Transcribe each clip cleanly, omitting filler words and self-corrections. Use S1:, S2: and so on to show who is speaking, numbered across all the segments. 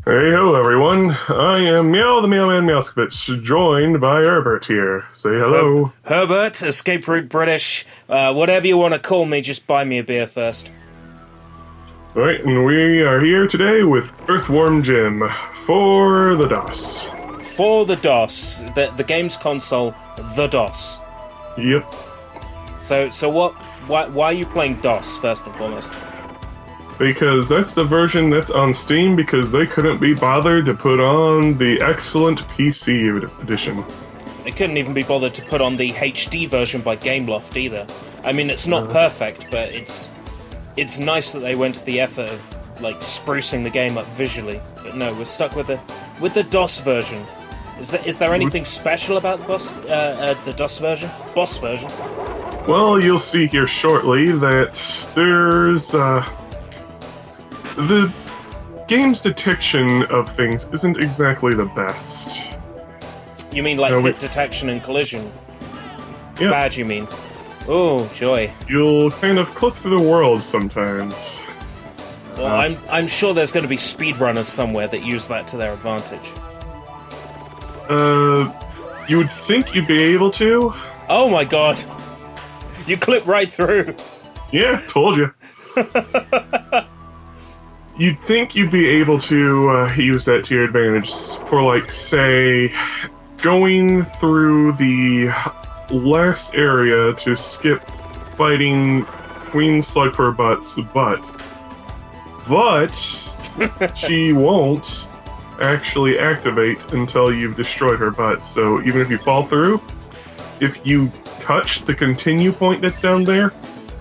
S1: Hey ho everyone, I am Meow the Meowman Meowskovich, joined by Herbert here. Say hello.
S2: Herbert, escape route British, whatever you want to call me, just buy me a beer first.
S1: Alright, and we are here today with Earthworm Jim for the DOS.
S2: For the DOS, the game's console, the DOS.
S1: Yep.
S2: Why are you playing DOS, first and foremost?
S1: Because that's the version that's on Steam because they couldn't be bothered to put on the excellent PC edition.
S2: They couldn't even be bothered to put on the HD version by Gameloft either. I mean, it's not perfect, but it's nice that they went to the effort of sprucing the game up visually. But no, we're stuck with the DOS version. Is there anything special about the DOS version? BOSS version?
S1: Well, you'll see here shortly that there's the game's detection of things isn't exactly the best.
S2: You mean hit detection and collision?
S1: Yeah.
S2: Bad, you mean? Oh, joy.
S1: You'll kind of click through the world sometimes.
S2: Well, I'm sure there's going to be speedrunners somewhere that use that to their advantage.
S1: You would think you'd be able to?
S2: Oh my god! You clip right through!
S1: Yeah, told you. You'd think you'd be able to use that to your advantage for, say, going through the last area to skip fighting Queen Slugfurbutt's butt. But she won't actually activate until you've destroyed her butt. So even if you fall through, if you touch the continue point that's down there,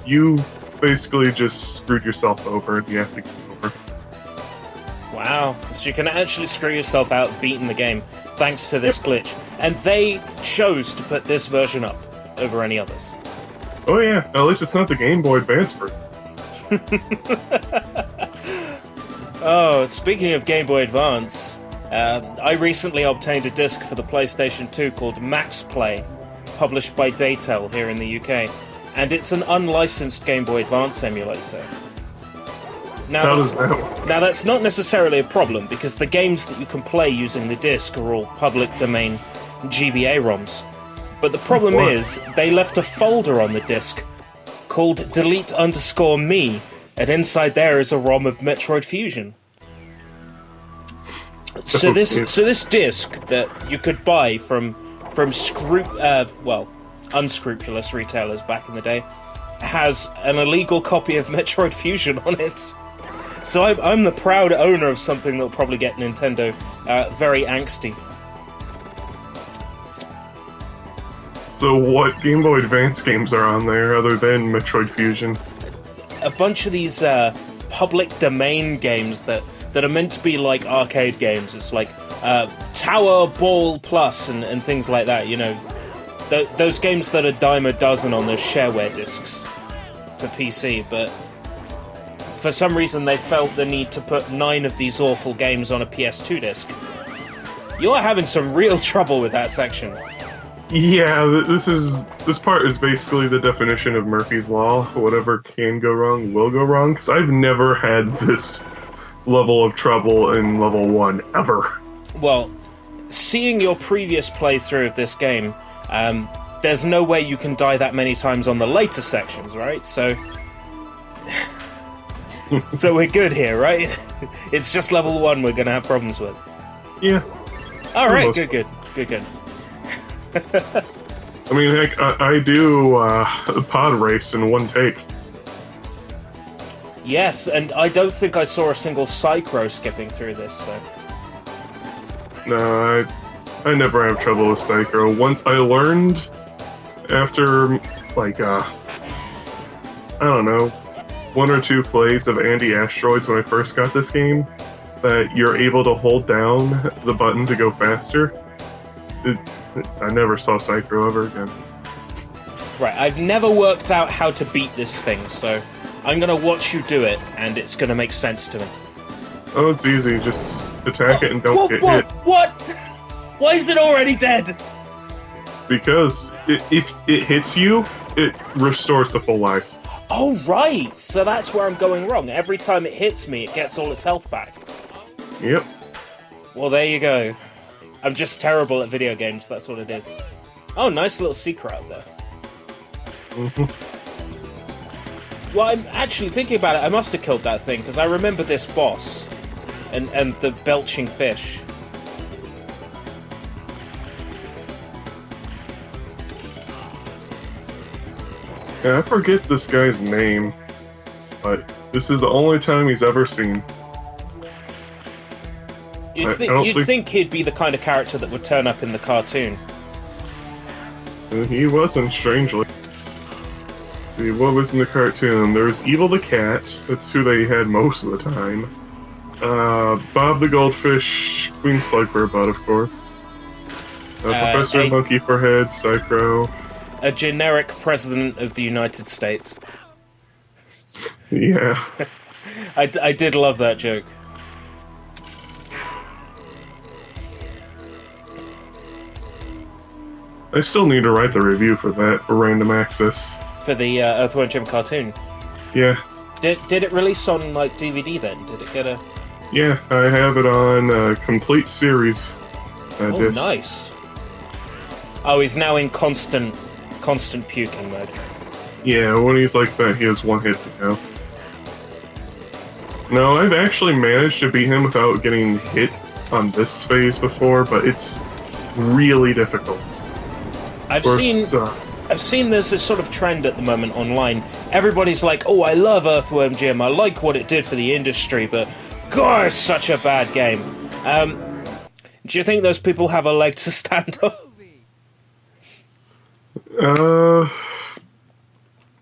S1: you basically just screwed yourself over and you have to get over.
S2: Wow, so you can actually screw yourself out beating the game thanks to this glitch. And they chose to put this version up over any others.
S1: Oh yeah, at least it's not the Game Boy Advance version.
S2: Oh, speaking of Game Boy Advance, I recently obtained a disc for the PlayStation 2 called Max Play, published by Daytel here in the UK, and it's an unlicensed Game Boy Advance emulator. Now that's not necessarily a problem, because the games that you can play using the disc are all public domain GBA ROMs. But the problem is, they left a folder on the disc called delete_me, and inside there is a ROM of Metroid Fusion. So this disc that you could buy from unscrupulous retailers back in the day has an illegal copy of Metroid Fusion on it. So I'm the proud owner of something that'll probably get Nintendo very angsty.
S1: So what Game Boy Advance games are on there other than Metroid Fusion?
S2: A bunch of these public domain games that are meant to be like arcade games. It's like Tower Ball Plus and things like that, you know. Those games that are dime a dozen on those shareware discs for PC, but for some reason they felt the need to put 9 of these awful games on a PS2 disc. You're having some real trouble with that section.
S1: Yeah, this part is basically the definition of Murphy's Law. Whatever can go wrong will go wrong, because I've never had this level of trouble in level 1, ever.
S2: Well, seeing your previous playthrough of this game, there's no way you can die that many times on the later sections, right? So so we're good here, right? It's just level 1 we're gonna have problems with.
S1: Yeah.
S2: Alright, good.
S1: I mean, heck, I do pod race in one take.
S2: Yes, and I don't think I saw a single Psychro skipping through this, so...
S1: No, I never have trouble with Psycho. Once I learned, after, I don't know, 1 or 2 plays of Anti-Asteroids when I first got this game, that you're able to hold down the button to go faster. I never saw Psycho ever again.
S2: Right, I've never worked out how to beat this thing, so I'm gonna watch you do it, and it's gonna make sense to me.
S1: Oh, it's easy. Just attack it and don't get hit.
S2: What? Why is it already dead?
S1: Because if it hits you, it restores to full life.
S2: Oh, right! So that's where I'm going wrong. Every time it hits me, it gets all its health back.
S1: Yep.
S2: Well, there you go. I'm just terrible at video games, that's what it is. Oh, nice little secret out there. Well, I'm actually thinking about it, I must have killed that thing, because I remember this boss. And the belching fish.
S1: Yeah, I forget this guy's name, but this is the only time he's ever seen.
S2: You'd think he'd be the kind of character that would turn up in the cartoon.
S1: He wasn't, strangely. See, what was in the cartoon? There was Evil the Cat, that's who they had most of the time. Bob the Goldfish, Queen Sliferbutt, of course. Professor Monkey Forehead, Psycho.
S2: A generic president of the United States.
S1: Yeah.
S2: I did love that joke.
S1: I still need to write the review for that, for Random Access.
S2: For the Earthworm Jim cartoon?
S1: Yeah.
S2: Did it release on, like, DVD then? Did it get a...
S1: Yeah, I have it on a complete series.
S2: Oh,
S1: disc.
S2: nice. Oh, he's now in constant puking mode.
S1: Yeah, when he's like that, he has one hit to go. No, I've actually managed to beat him without getting hit on this phase before, but it's really difficult.
S2: I've seen there's this sort of trend at the moment online. Everybody's like, oh, I love Earthworm Jim, I like what it did for the industry, but God, it's such a bad game. Do you think those people have a leg to stand on?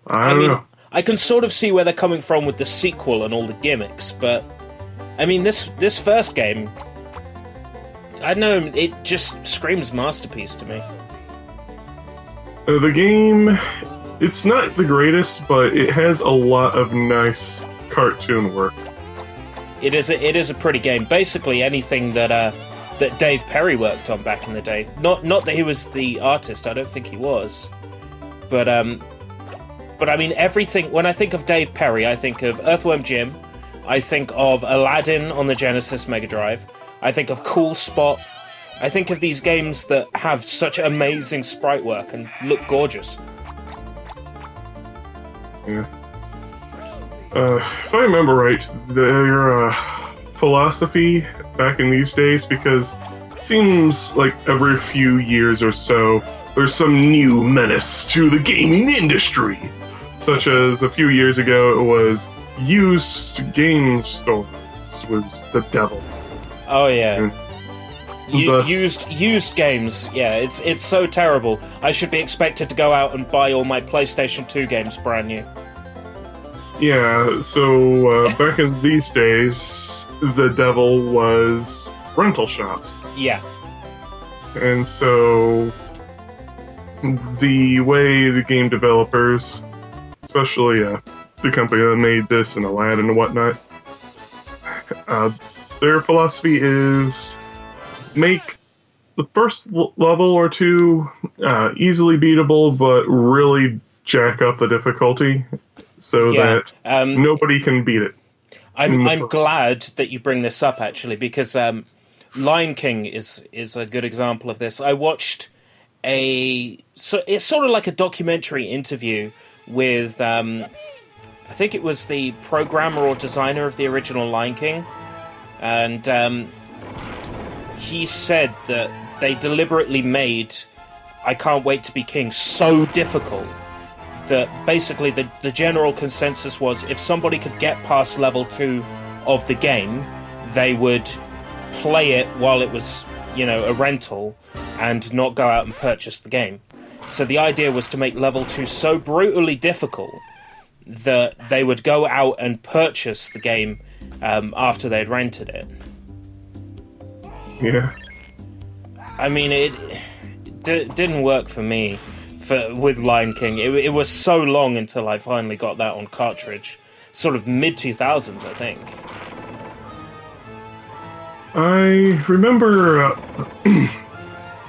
S1: I don't know.
S2: I can sort of see where they're coming from with the sequel and all the gimmicks, but I mean, this first game, I don't know, it just screams masterpiece to me.
S1: The game, it's not the greatest, but it has a lot of nice cartoon work.
S2: It is a pretty game. Basically, anything that Dave Perry worked on back in the day. Not that he was the artist. I don't think he was. But I mean, everything. When I think of Dave Perry, I think of Earthworm Jim. I think of Aladdin on the Genesis Mega Drive. I think of Cool Spot. I think of these games that have such amazing sprite work and look gorgeous.
S1: Yeah. If I remember right, their philosophy back in these days, because it seems like every few years or so, there's some new menace to the gaming industry. Such as a few years ago, it was used game stores was the devil.
S2: Oh yeah.
S1: And
S2: used games, yeah, it's so terrible. I should be expected to go out and buy all my PlayStation 2 games brand new.
S1: Yeah, so back in these days, the devil was rental shops.
S2: Yeah.
S1: And so the way the game developers, especially the company that made this and Aladdin and whatnot, their philosophy is make the first level or two easily beatable, but really jack up the difficulty so that nobody can beat it.
S2: I'm glad that you bring this up, actually, because Lion King is a good example of this. I watched it's sort of like a documentary interview with I think it was the programmer or designer of the original Lion King, and he said that they deliberately made I Can't Wait to Be King so difficult that basically the general consensus was if somebody could get past level 2 of the game, they would play it while it was, a rental and not go out and purchase the game. So the idea was to make level 2 so brutally difficult that they would go out and purchase the game after they'd rented it.
S1: Yeah.
S2: I mean, it didn't work for me with Lion King. It was so long until I finally got that on cartridge. Sort of mid-2000s, I think.
S1: I remember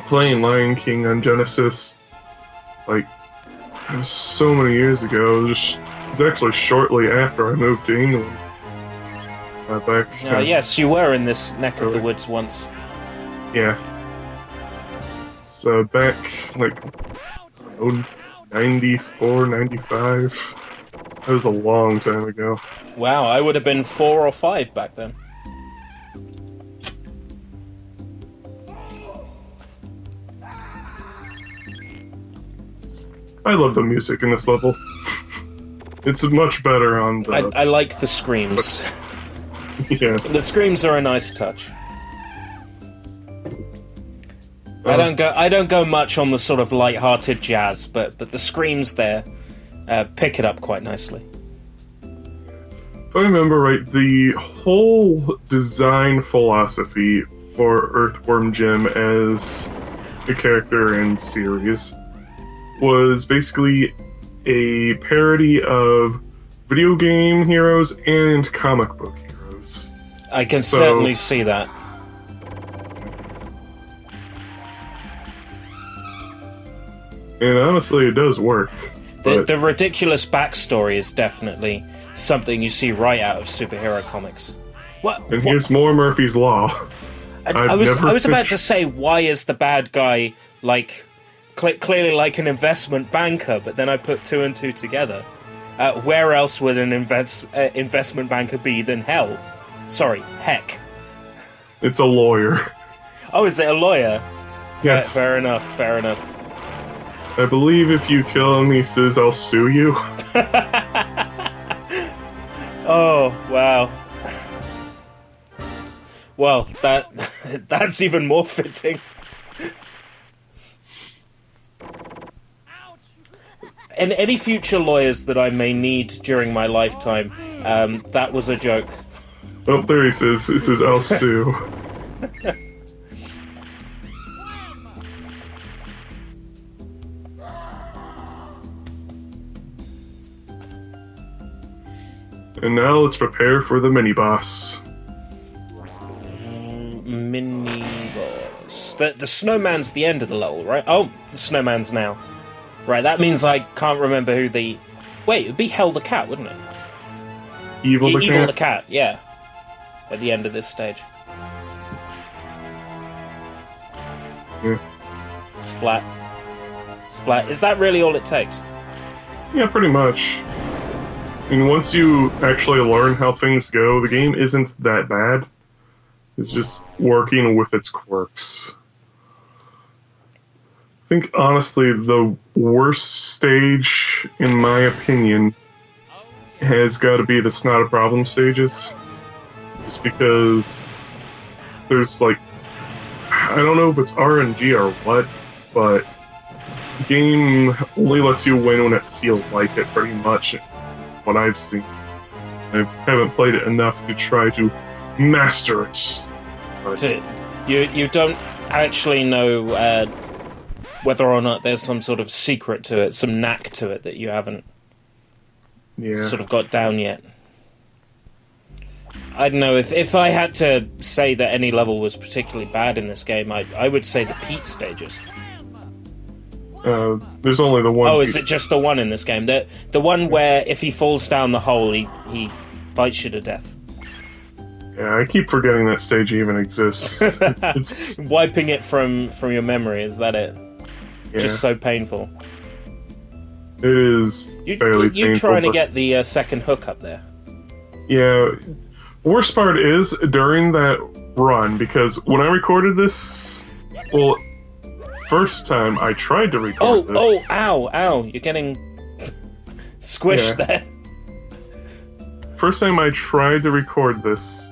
S1: playing Lion King on Genesis, it was so many years ago. It was actually shortly after I moved to England. back.
S2: Yes, you were in this neck of the woods once.
S1: Yeah. So back, like, 94, 95. That was a long time ago.
S2: Wow, I would have been 4 or 5 back then.
S1: I love the music in this level. It's much better on the...
S2: I like the screams.
S1: Yeah.
S2: The screams are a nice touch. I don't go much on the sort of light-hearted jazz, but the screams there pick it up quite nicely.
S1: If I remember right, the whole design philosophy for Earthworm Jim as a character and series was basically a parody of video game heroes and comic book heroes.
S2: I can certainly see that.
S1: And honestly, it does work.
S2: The ridiculous backstory is definitely something you see right out of superhero comics.
S1: And here's more Murphy's Law.
S2: I was about to say, why is the bad guy like clearly like an investment banker? But then I put 2 and 2 together. Where else would an investment banker be than hell? Sorry, heck.
S1: It's a lawyer.
S2: Oh, is it a lawyer?
S1: Yes.
S2: Fair enough. Fair enough.
S1: I believe if you kill him, he says, "I'll sue you."
S2: Oh, wow. Well, that's even more fitting. And any future lawyers that I may need during my lifetime, that was a joke.
S1: Oh, there he says, "I'll sue." And now let's prepare for the mini-boss.
S2: Mini-boss. The snowman's the end of the level, right? Oh, the snowman's now. Right, that means I can't remember who the... Wait, it would be Hell the Cat, wouldn't it?
S1: Evil
S2: the Cat, yeah. At the end of this stage.
S1: Yeah.
S2: Splat. Splat. Is that really all it takes?
S1: Yeah, pretty much. And once you actually learn how things go, the game isn't that bad. It's just working with its quirks. I think, honestly, the worst stage, in my opinion, has got to be the It's Not a Problem stages. Just because there's, like, I don't know if it's RNG or what, but the game only lets you win when it feels like it, pretty much. What I've seen. I haven't played it enough to try to master it. But
S2: You don't actually know whether or not there's some sort of secret to it, some knack to it that you haven't sort of got down yet. I don't know, if I had to say that any level was particularly bad in this game, I would say the Pete stages.
S1: There's only the one.
S2: Oh, is it just the one in this game? The one where if he falls down the hole, he bites you to death.
S1: Yeah, I keep forgetting that stage even exists. It's
S2: wiping it from your memory. Is that it?
S1: Yeah.
S2: Just so painful.
S1: It is fairly painful.
S2: You trying to get the second hook up there?
S1: Yeah. Worst part is during that run, because when I recorded this, well, first time I tried to record this...
S2: Oh, ow, you're getting squished there.
S1: First time I tried to record this,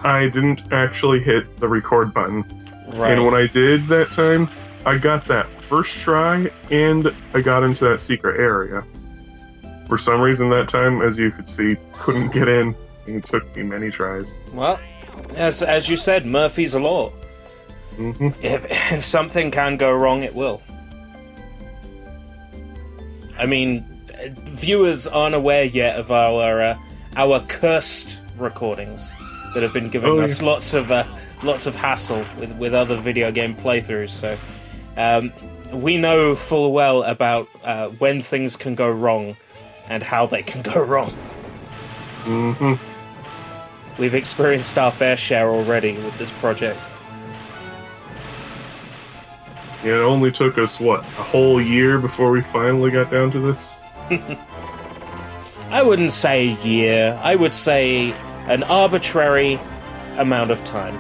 S1: I didn't actually hit the record button.
S2: Right.
S1: And when I did that time, I got that first try, and I got into that secret area. For some reason that time, as you could see, couldn't get in. It took me many tries.
S2: Well, as you said, Murphy's Law.
S1: Mm-hmm.
S2: If something can go wrong, it will. I mean, viewers aren't aware yet of our cursed recordings that have been giving us lots of hassle with other video game playthroughs. So we know full well about when things can go wrong and how they can go wrong.
S1: Mm-hmm.
S2: we've experienced our fair share already with this project.
S1: Yeah, it only took us, what, a whole year before we finally got down to this?
S2: I wouldn't say a year. I would say an arbitrary amount of time.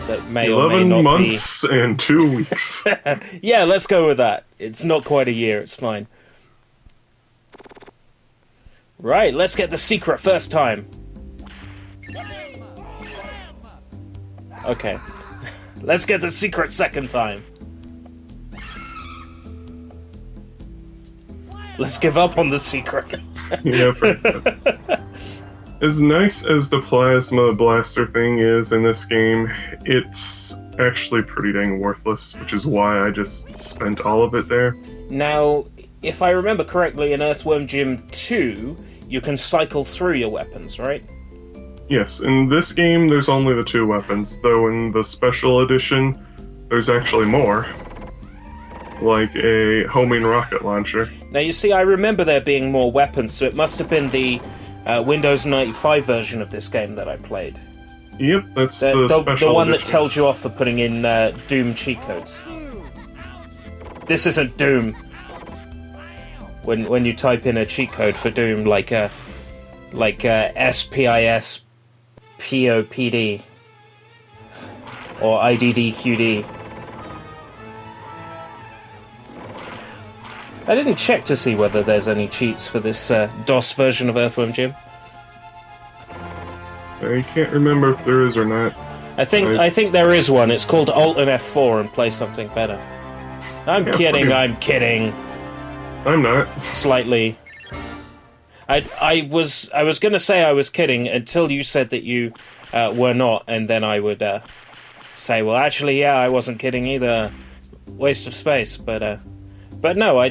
S2: That may or may
S1: 11
S2: not
S1: months and 2 weeks.
S2: Yeah, let's go with that. It's not quite a year, it's fine. Right, let's get the secret first time. Okay. Let's get the secret second time. Let's give up on the secret.
S1: Yeah, as nice as the plasma blaster thing is in this game, it's actually pretty dang worthless, which is why I just spent all of it there.
S2: Now, if I remember correctly, in Earthworm Jim 2, you can cycle through your weapons, right?
S1: Yes, in this game there's only the 2 weapons, though in the special edition there's actually more. Like a homing rocket launcher.
S2: Now, you see, I remember there being more weapons, so it must have been the Windows 95 version of this game that I played.
S1: Yep, that's the special
S2: the one
S1: edition.
S2: that tells you off for putting in Doom cheat codes. This isn't Doom. When you type in a cheat code for Doom, like SPIS POPD or IDDQD. I didn't check to see whether there's any cheats for this DOS version of Earthworm Jim.
S1: I can't remember if there is or not.
S2: I think there is one. It's called Alt and F4 and play something better. I'm kidding.
S1: I'm not.
S2: Slightly. I was gonna say I was kidding until you said that you were not, and then I would say, well, actually, yeah, I wasn't kidding either. Waste of space, but no,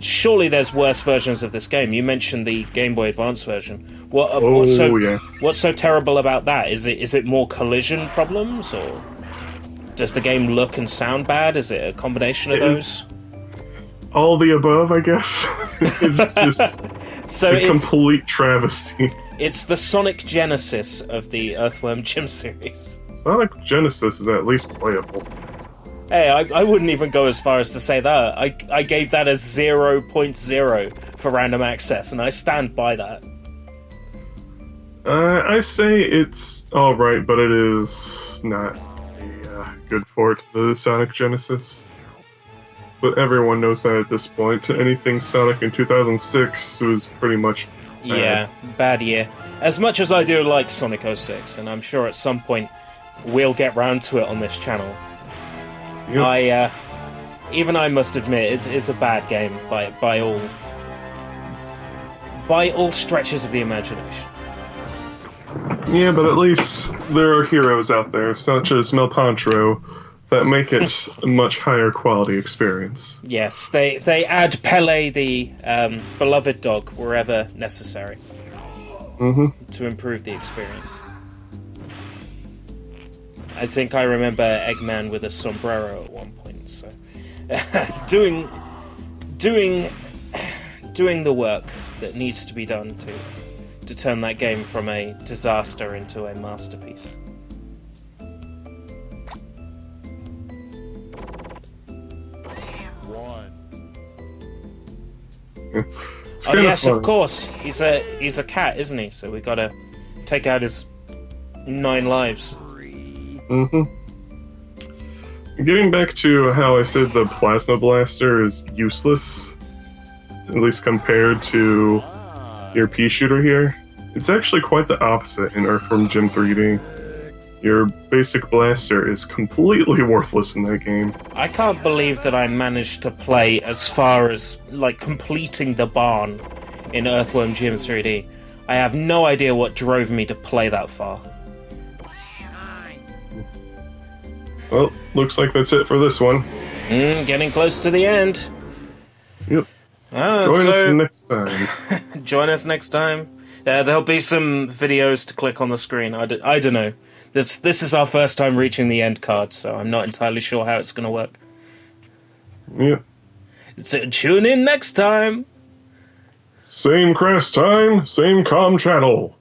S2: surely there's worse versions of this game. You mentioned the Game Boy Advance version. What's so terrible about that? Is it more collision problems, or does the game look and sound bad? Is it a combination of those?
S1: All the above, I guess. It's just
S2: so
S1: a complete travesty.
S2: It's the Sonic Genesis of the Earthworm Jim series.
S1: Sonic Genesis is at least playable.
S2: Hey, I wouldn't even go as far as to say that. I gave that a 0.0 for random access, and I stand by that.
S1: I say it's alright, but it is not a good port to the Sonic Genesis. But everyone knows that at this point. Anything Sonic in 2006 was pretty much bad.
S2: Yeah, bad year. As much as I do like Sonic 06, and I'm sure at some point we'll get round to it on this channel, yep. Even I must admit, it's a bad game by all stretches of the imagination.
S1: Yeah, but at least there are heroes out there, such as Melpantro, that make it a much higher quality experience.
S2: Yes, they add Pele, the beloved dog, wherever necessary, to improve the experience. I think I remember Eggman with a sombrero at one point, so doing the work that needs to be done to turn that game from a disaster into a masterpiece.
S1: Oh
S2: yes,
S1: fun.
S2: of course. He's a cat, isn't he? So we gotta take out his 9 lives.
S1: Getting back to how I said the plasma blaster is useless, at least compared to your pea shooter here, it's actually quite the opposite in Earthworm Jim 3D. Your basic blaster is completely worthless in that game.
S2: I can't believe that I managed to play as far as, like, completing the barn in Earthworm Jim 3D. I have no idea what drove me to play that far.
S1: Well, looks like that's it for this one.
S2: Getting close to the end.
S1: Yep. Join us next time.
S2: Join us next time. There'll be some videos to click on the screen. I don't know. This is our first time reaching the end card, so I'm not entirely sure how it's going to work.
S1: Yep.
S2: So tune in next time.
S1: Same Crass time, same comm channel.